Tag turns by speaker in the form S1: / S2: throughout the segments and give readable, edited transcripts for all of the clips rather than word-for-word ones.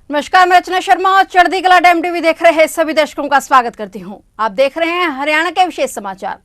S1: नमस्कार, मैं रचना शर्मा और चढ़ती कला टाइम टीवी देख रहे सभी दर्शकों का स्वागत करती हूं। आप देख रहे हैं हरियाणा के विशेष समाचार।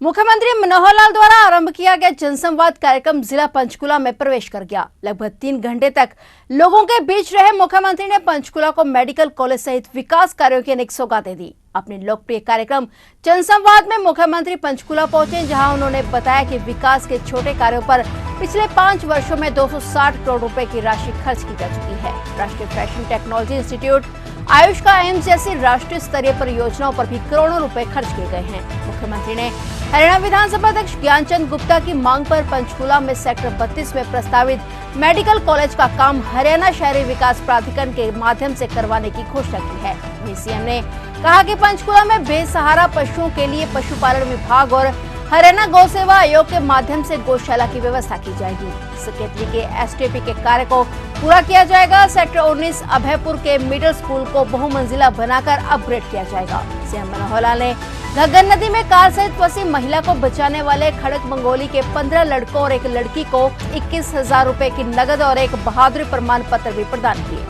S1: मुख्यमंत्री मनोहर लाल द्वारा आरंभ किया गया जनसंवाद कार्यक्रम जिला पंचकुला में प्रवेश कर गया। लगभग 3 घंटे तक लोगों के बीच रहे मुख्यमंत्री ने पंचकुला को मेडिकल कॉलेज सहित विकास कार्यों की अनेक सौगातें दी। अपने लोकप्रिय कार्यक्रम जनसंवाद में मुख्यमंत्री पंचकुला पहुंचे, जहां उन्होंने बताया कि विकास के छोटे कार्यों पर पिछले 5 वर्षों में 260 करोड़ रुपए की राशि खर्च की जा चुकी है। राष्ट्रीय फैशन टेक्नोलॉजी इंस्टीट्यूट, आयुष का एम्स जैसी राष्ट्रीय स्तरीय परियोजनाओं पर भी करोड़ों रुपए खर्च किए गए हैं। मुख्यमंत्री ने हरियाणा विधानसभा अध्यक्ष ज्ञानचंद गुप्ता की मांग पर पंचकुला में सेक्टर 32 में प्रस्तावित मेडिकल कॉलेज का काम हरियाणा शहरी विकास प्राधिकरण के माध्यम से करवाने की घोषणा की है। वहीं सीएम ने कहा कि पंचकुला में बेसहारा पशुओं के लिए पशुपालन विभाग और हरियाणा गौ सेवा आयोग के माध्यम से गौशाला की व्यवस्था की जाएगी। सकेतली के एसटीपी के कार्य को पूरा किया जाएगा। सेक्टर 19 अभयपुर के मिडिल स्कूल को बहुमंजिला बनाकर अपग्रेड किया जाएगा। सीएम मनोहर लाल ने घग्गर नदी में कार सहित फंसी महिला को बचाने वाले खड़क मंगोली के 15 लड़कों और एक लड़की को 21,000 रुपए की नगद और एक बहादुरी प्रमाण पत्र भी प्रदान किए।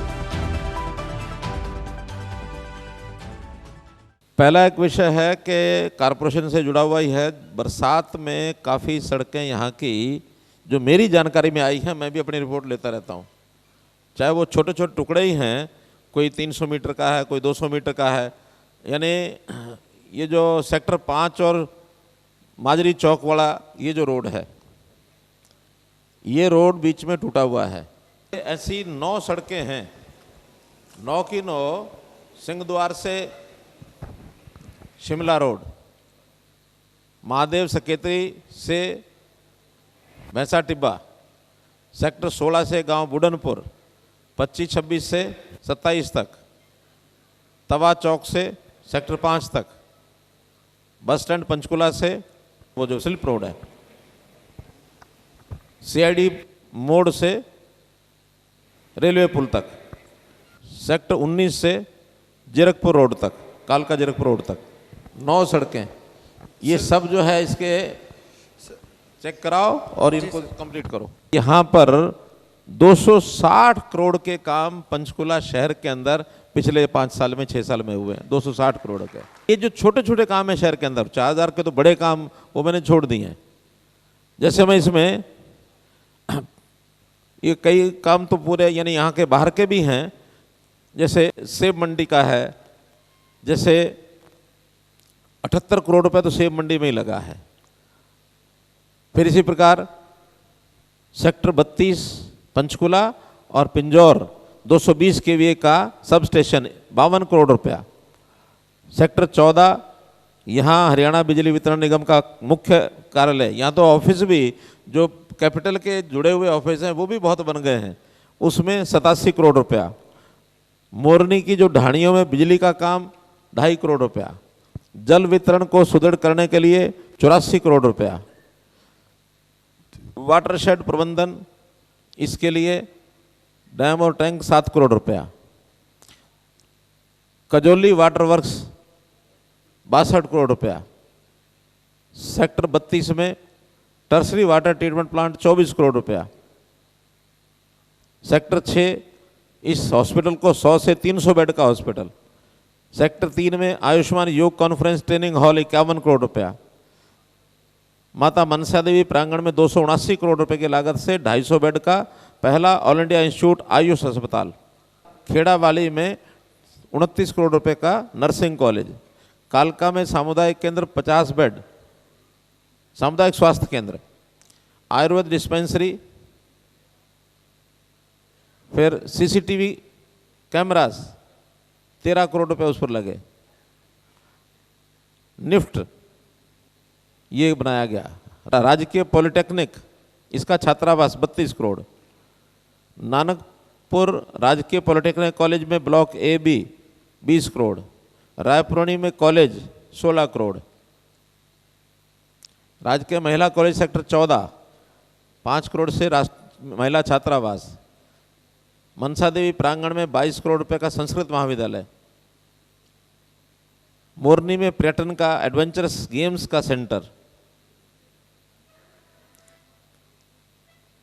S2: पहला एक विषय है कि कारपोरेशन से जुड़ा हुआ ही है। बरसात में काफ़ी सड़कें यहाँ की जो मेरी जानकारी में आई है, मैं भी अपनी रिपोर्ट लेता रहता हूँ, चाहे वो छोटे छोटे टुकड़े ही हैं, कोई 300 मीटर का है, कोई 200 मीटर का है। यानी ये जो सेक्टर 5 और माजरी चौक वाला ये जो रोड है, ये रोड बीच में टूटा हुआ है। ऐसी 9 सड़कें हैं, 9 की 9 सिंहद्वार से शिमला रोड, महादेव सकेतरी से भैंसा टिब्बा, सेक्टर 16 से गांव बुडनपुर, 25-26 से 27 तक, तवा चौक से सेक्टर 5 तक, बस स्टैंड पंचकुला से वो जो सिल्प रोड है, सीआईडी मोड़ से रेलवे पुल तक, सेक्टर 19 से जीरकपुर रोड तक, कालका जीरकपुर रोड तक, 9 सड़कें। ये सब जो है इसके चेक कराओ और इनको कंप्लीट करो। यहाँ पर 260 करोड़ के काम पंचकुला शहर के अंदर पिछले 5 साल में 6 साल में हुए हैं। 260 करोड़ के ये जो छोटे छोटे काम है शहर के अंदर, 4000 के तो बड़े काम वो मैंने छोड़ दिए हैं। जैसे मैं इसमें ये कई काम तो पूरे यानी यहाँ के बाहर के भी हैं, जैसे सेब मंडी का है, जैसे 78 करोड़ रुपए तो सेब मंडी में ही लगा है। फिर इसी प्रकार सेक्टर 32 पंचकुला और पिंजौर 220 केवीए का सब स्टेशन 52 करोड़ रुपया। सेक्टर 14 यहाँ हरियाणा बिजली वितरण निगम का मुख्य कार्यालय, यहाँ तो ऑफिस भी जो कैपिटल के जुड़े हुए ऑफिस हैं वो भी बहुत बन गए हैं, उसमें 87 करोड़ रुपया। मोरनी की जो ढाणियों में बिजली का काम 2.5 करोड़ रुपया। जल वितरण को सुदृढ़ करने के लिए 84 करोड़ रुपया। वाटरशेड प्रबंधन, इसके लिए डैम और टैंक 7 करोड़ रुपया। कजौली वाटर वर्क्स 62 करोड़ रुपया। सेक्टर 32 में tertiary water treatment plant 24 crore रुपया। सेक्टर 6 इस हॉस्पिटल को 100 से 300 बेड का हॉस्पिटल। सेक्टर 3 में आयुष्मान योग कॉन्फ्रेंस ट्रेनिंग हॉल 51 करोड़ रुपया। माता मनसा देवी प्रांगण में 279 करोड़ रुपए की लागत से 250 बेड का पहला ऑल इंडिया इंस्टीट्यूट आयुष अस्पताल। खेड़ावाली में 29 करोड़ रुपए का नर्सिंग कॉलेज। कालका में सामुदायिक केंद्र 50 बेड, सामुदायिक स्वास्थ्य केंद्र, आयुर्वेद डिस्पेंसरी, फिर सीसीटीवी कैमरास 13 करोड़ रुपए उस पर लगे। निफ्ट ये बनाया गया। राजकीय पॉलिटेक्निक, इसका छात्रावास 32 करोड़। नानकपुर राजकीय पॉलिटेक्निक कॉलेज में block A B 20 crore. Raipurrani में कॉलेज 16 करोड़। राजकीय महिला कॉलेज सेक्टर 14 5 करोड़ से महिला छात्रावास। मनसा देवी प्रांगण में 22 करोड़ रुपए का संस्कृत महाविद्यालय। मोरनी में पर्यटन का एडवेंचरस गेम्स का सेंटर।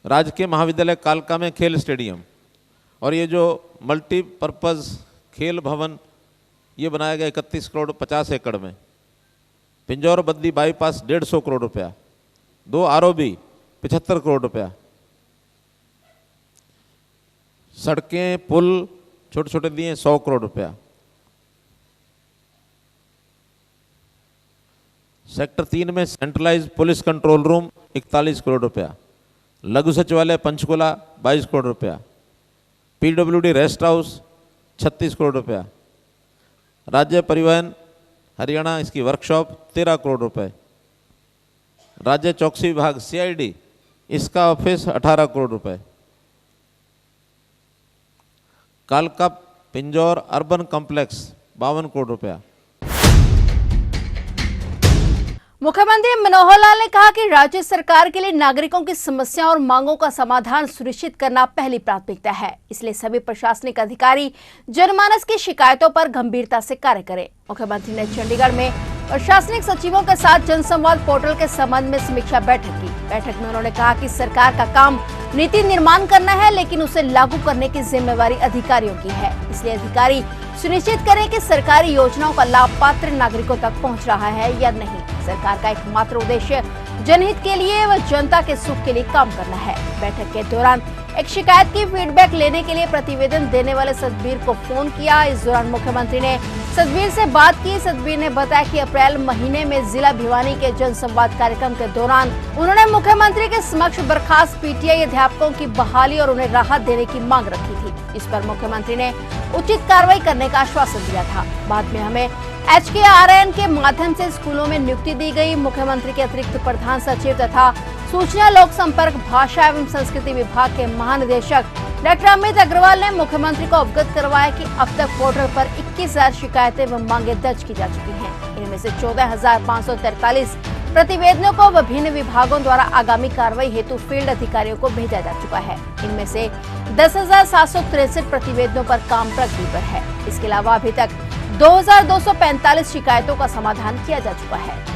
S2: राजकीय महाविद्यालय कालका में खेल स्टेडियम, और ये जो मल्टीपर्पज़ खेल भवन ये बनाया गया 31 करोड़ 50 एकड़ में। पिंजौर बद्दी बाईपास 150 करोड़ रुपया, 2 आरओबी 75 करोड़ रुपया, सड़कें पुल छोटे छोटे दिए 100 करोड़ रुपया। सेक्टर 3 में centralize police control room 41 crore रुपया, लघु सचिवालय पंचकुला 22 करोड़ रुपया, पीडब्ल्यूडी रेस्ट हाउस 36 करोड़ रुपया, राज्य परिवहन हरियाणा इसकी वर्कशॉप 13 करोड़ रुपए, राज्य चौकसी विभाग सीआईडी इसका ऑफिस 18 करोड़ रुपए, कालका पिंजौर अर्बन कॉम्प्लेक्स 52 करोड़ रुपया।
S1: मुख्यमंत्री मनोहर लाल ने कहा कि राज्य सरकार के लिए नागरिकों की समस्याओं और मांगों का समाधान सुनिश्चित करना पहली प्राथमिकता है, इसलिए सभी प्रशासनिक अधिकारी जनमानस की शिकायतों पर गंभीरता से कार्य करें। मुख्यमंत्री ने चंडीगढ़ में प्रशासनिक सचिवों के साथ जनसंवाद पोर्टल के संबंध में समीक्षा बैठक की। बैठक में उन्होंने कहा कि सरकार का काम नीति निर्माण करना है, लेकिन उसे लागू करने की जिम्मेवारी अधिकारियों की है, इसलिए अधिकारी सुनिश्चित करें कि सरकारी योजनाओं का लाभ पात्र नागरिकों तक पहुंच रहा है या नहीं। सरकार का एकमात्र उद्देश्य जनहित के लिए व जनता के सुख के लिए काम करना है। बैठक के दौरान एक शिकायत की फीडबैक लेने के लिए प्रतिवेदन देने वाले सतबीर को फोन किया। इस दौरान मुख्यमंत्री ने सतबीर से बात की। सतबीर ने बताया कि अप्रैल महीने में जिला भिवानी के जनसंवाद कार्यक्रम के दौरान उन्होंने मुख्यमंत्री के समक्ष बर्खास्त पीटीआई अध्यापकों की बहाली और उन्हें राहत देने की मांग रखी थी। इस पर मुख्यमंत्री ने उचित कार्रवाई करने का आश्वासन दिया था। बाद में हमें HKRN के माध्यम से स्कूलों में नियुक्ति दी गई। मुख्यमंत्री के अतिरिक्त प्रधान सचिव तथा सूचना लोक संपर्क भाषा एवं संस्कृति विभाग के महानिदेशक डॉक्टर अमित अग्रवाल ने मुख्यमंत्री को अवगत करवाया कि अब तक पोर्टल पर 21,000 शिकायतें व मांगे दर्ज की जा चुकी हैं। इनमें से 14,543 प्रतिवेदनों को विभिन्न विभागों द्वारा आगामी कार्रवाई हेतु फील्ड अधिकारियों को भेजा जा चुका है। इनमें से 10,763 प्रतिवेदनों पर काम प्रगति पर है। इसके अलावा अभी तक 2,245 शिकायतों का समाधान किया जा चुका है।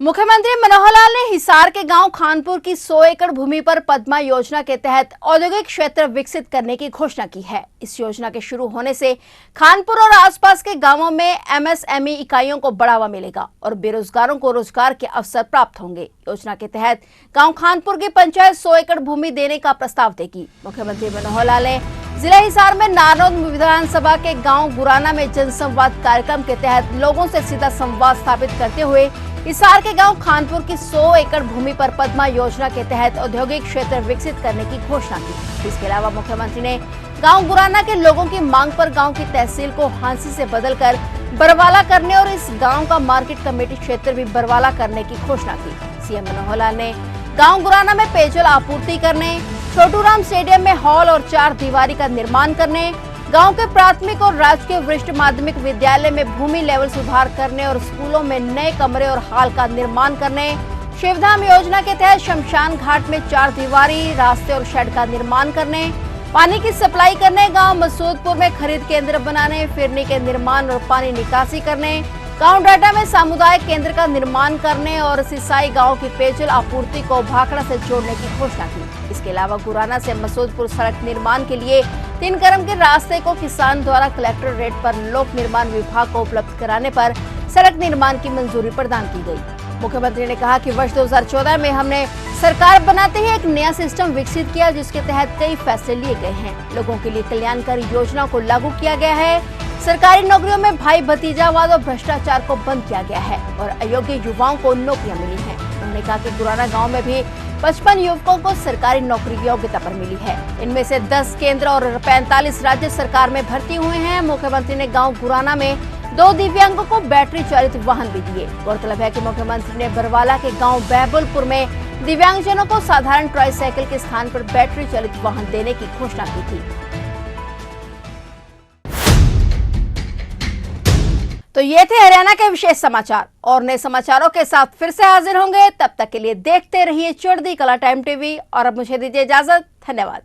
S1: मुख्यमंत्री मनोहर लाल ने हिसार के गांव खानपुर की 100 एकड़ भूमि पर पद्मा योजना के तहत औद्योगिक क्षेत्र विकसित करने की घोषणा की है। इस योजना के शुरू होने से खानपुर और आसपास के गांवों में MSME इकाइयों को बढ़ावा मिलेगा और बेरोजगारों को रोजगार के अवसर प्राप्त होंगे। योजना के तहत गांव खानपुर की पंचायत 100 एकड़ भूमि देने का प्रस्ताव देगी। मुख्यमंत्री मनोहर लाल ने जिला हिसार में नारनौद विधानसभा के गाँव गुराना में जनसंवाद कार्यक्रम के तहत लोगों से सीधा संवाद स्थापित करते हुए हिसार के गांव खानपुर की 100 एकड़ भूमि पर पद्मा योजना के तहत औद्योगिक क्षेत्र विकसित करने की घोषणा की। इसके अलावा मुख्यमंत्री ने गांव गुराना के लोगों की मांग पर गांव की तहसील को हांसी से बदलकर बरवाला करने और इस गांव का मार्केट कमेटी क्षेत्र भी बरवाला करने की घोषणा की। सीएम मनोहर लाल ने गांव गुराना में पेयजल आपूर्ति करने, छोटूराम स्टेडियम में हॉल और 4 दीवारी का निर्माण करने, गांव के प्राथमिक और राजकीय वरिष्ठ माध्यमिक विद्यालय में भूमि लेवल सुधार करने और स्कूलों में नए कमरे और हॉल का निर्माण करने, शिवधाम योजना के तहत शमशान घाट में 4 दीवारी रास्ते और शेड का निर्माण करने, पानी की सप्लाई करने, गांव मसूदपुर में खरीद केंद्र बनाने, फिरनी के निर्माण और पानी निकासी करने, गांव डाटा में सामुदायिक केंद्र का निर्माण करने और सिसाई गांव की पेयजल आपूर्ति को भाखड़ा से जोड़ने की घोषणा की। इसके अलावा गुराना से मसूदपुर सड़क निर्माण के लिए 3 कदम के रास्ते को किसान द्वारा कलेक्टर रेट पर लोक निर्माण विभाग को उपलब्ध कराने पर सड़क निर्माण की मंजूरी प्रदान की गई। मुख्यमंत्री ने कहा कि वर्ष 2014 में हमने सरकार बनाते ही एक नया सिस्टम विकसित किया, जिसके तहत कई फैसले लिए गए हैं। लोगों के लिए कल्याणकारी योजना को लागू किया गया है। सरकारी नौकरियों में भाई भतीजावाद और भ्रष्टाचार को बंद किया गया है और अयोग्य युवाओं को नौकरियां मिली हैं। उन्होंने कहा कि गुराना गांव में भी 55 युवकों को सरकारी नौकरी की योग्यता पर मिली है। इनमें से 10 केंद्र और 45 राज्य सरकार में भर्ती हुए हैं। मुख्यमंत्री ने गांव गुराना में 2 दिव्यांगों को बैटरी चालित वाहन भी दिए। गौरतलब है कि मुख्यमंत्री ने बरवाला के गांव बहबुलपुर में दिव्यांगजनों को साधारण ट्राईसाइकिल के स्थान पर बैटरी चालित वाहन देने की घोषणा की थी। तो ये थे हरियाणा के विशेष समाचार। और नए समाचारों के साथ फिर से हाजिर होंगे। तब तक के लिए देखते रहिए चढ़ती कला टाइम टीवी और अब मुझे दीजिए इजाजत। धन्यवाद।